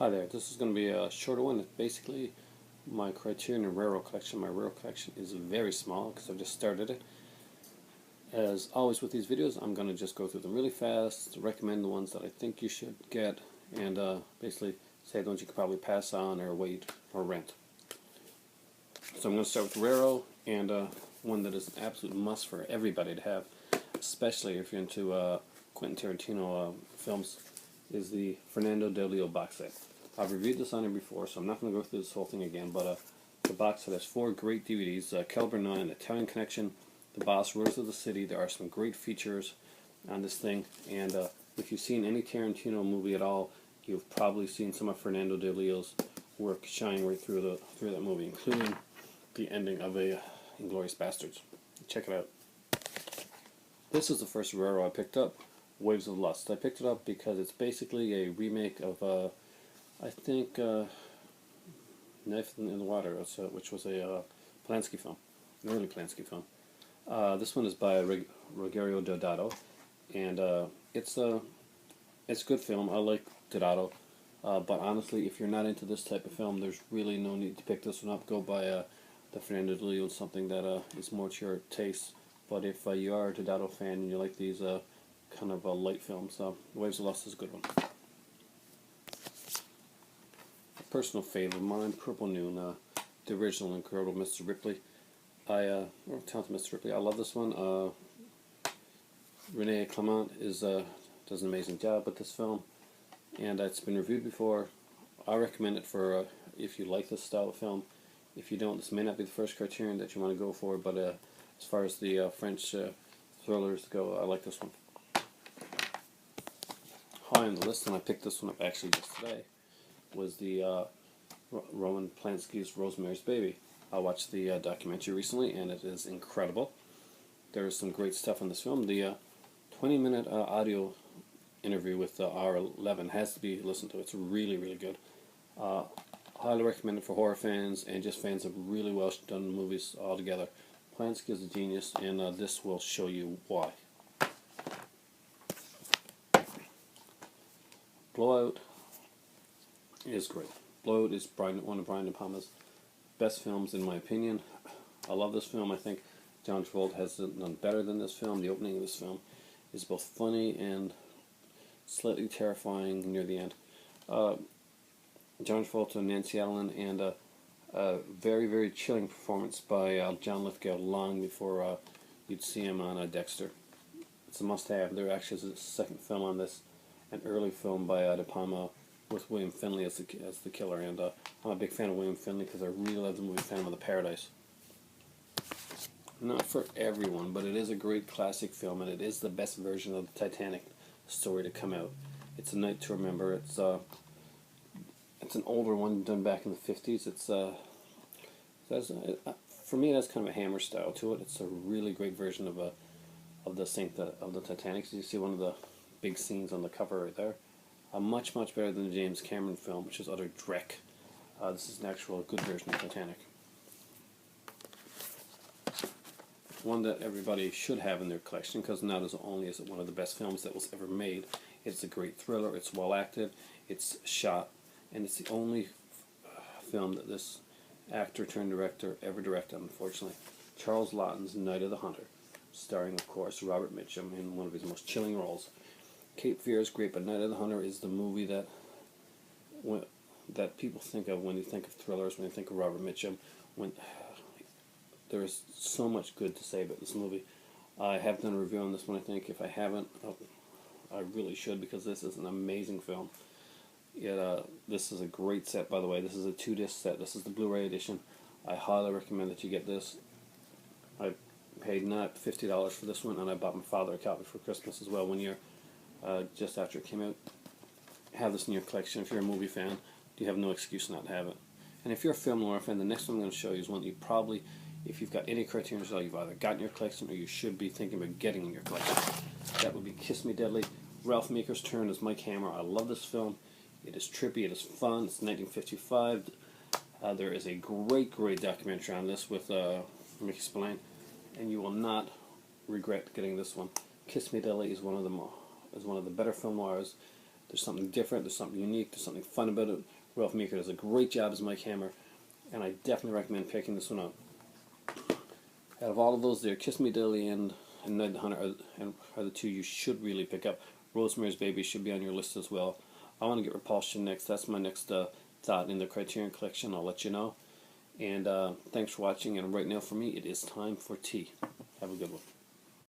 Hi there, this is going to be a shorter one. It's basically my Criterion and RARO collection. My RARO collection is very small because I've just started it. As always with these videos, I'm going to just go through them really fast, recommend the ones that I think you should get, and basically say the ones you could probably pass on or wait or rent. So I'm going to start with RARO, and one that is an absolute must for everybody to have, especially if you're into Quentin Tarantino films, is the Fernando box set. I've reviewed this on here before, so I'm not going to go through this whole thing again, but the box set has 4 great DVDs, Caliber 9, Italian Connection, The Boss, Rose of the City. There are some great features on this thing, and if you've seen any Tarantino movie at all, you've probably seen some of Fernando de Leo's work shine right through that movie, including the ending of Inglourious Basterds. Check it out. This is the first RARO I picked up, Waves of Lust. I picked it up because it's basically a remake of I think Knife in the Water, which was a Polanski film, an early Polanski film. This one is by Rogerio Deodato, and it's a good film. I like Deodato, but honestly, if you're not into this type of film, there's really no need to pick this one up. Go buy the Fernando de Leo, something that is more to your taste. But if you are a Deodato fan and you like these kind of light films, Waves of Lust is a good one. Personal favorite of mine, Purple Noon, the original incredible Mr. Ripley. Talented Mr. Ripley. I love this one. Renee Clement does an amazing job with this film, and it's been reviewed before. I recommend it for if you like this style of film. If you don't, this may not be the first Criterion that you want to go for, but as far as the French thrillers go, I like this one. High on the list, and I picked this one up actually just today, was the Roman Polanski's Rosemary's Baby. I watched the documentary recently, and it is incredible. There is some great stuff in this film. The 20-minute audio interview with R11 has to be listened to. It's really, really good. Highly recommended for horror fans and just fans of really well done movies altogether. Polanski is a genius, and this will show you why. Blowout is great. Blowout is one of Brian De Palma's best films in my opinion. I love this film. I think John Travolta has done better than this film. The opening of this film is both funny and slightly terrifying near the end. John Travolta, Nancy Allen, and a very, very chilling performance by John Lithgow long before you'd see him on Dexter. It's a must-have. There actually is a second film on this, an early film by De Palma with William Finley as the killer, and I'm a big fan of William Finley because I really love the movie Phantom of the Paradise. Not for everyone, but it is a great classic film, and it is the best version of the Titanic story to come out. It's a night to remember. It's an older one done back in the 50s. For me, it has kind of a Hammer style to it. It's a really great version of the Titanic. So you see one of the big scenes on the cover right there. Much, much better than the James Cameron film, which is utter dreck. This is an actual good version of Titanic. One that everybody should have in their collection, because not only is it one of the best films that was ever made, it's a great thriller, it's well acted, it's shot, and it's the only film that this actor turned director ever directed, unfortunately. Charles Laughton's Night of the Hunter, starring, of course, Robert Mitchum in one of his most chilling roles. Cape Fear is great, but Night of the Hunter is the movie that people think of when you think of thrillers, when you think of Robert Mitchum. There is so much good to say about this movie. I have done a review on this one, I think. If I haven't, I really should, because this is an amazing film. This is a great set, by the way. This is a 2-disc set. This is the Blu-ray edition. I highly recommend that you get this. I paid not $50 for this one, and I bought my father a copy for Christmas as well one year. Just after it came out. Have this in your collection. If you're a movie fan, you have no excuse not to have it. And if you're a film noir fan, the next one I'm going to show you is one that you probably, if you've got any Criterion style, you've either got in your collection or you should be thinking about getting in your collection. That would be Kiss Me Deadly. Ralph Meeker's turn as Mike Hammer. I love this film. It is trippy, it is fun. It's 1955. There is a great, great documentary on this with Mickey Spillane, and you will not regret getting this one. Kiss Me Deadly is one of the better film noirs There's something different, there's something unique, there's something fun about it. Ralph Meeker does a great job as Mike Hammer, and I definitely recommend picking this one up. Out of all of those there, Kiss Me Dilly and Night the Hunter are the two you should really pick up. Rosemary's Baby should be on your list as well. I want to get Repulsion next. That's my next thought in the Criterion collection. I'll let you know. And thanks for watching. And right now for me, it is time for tea. Have a good one.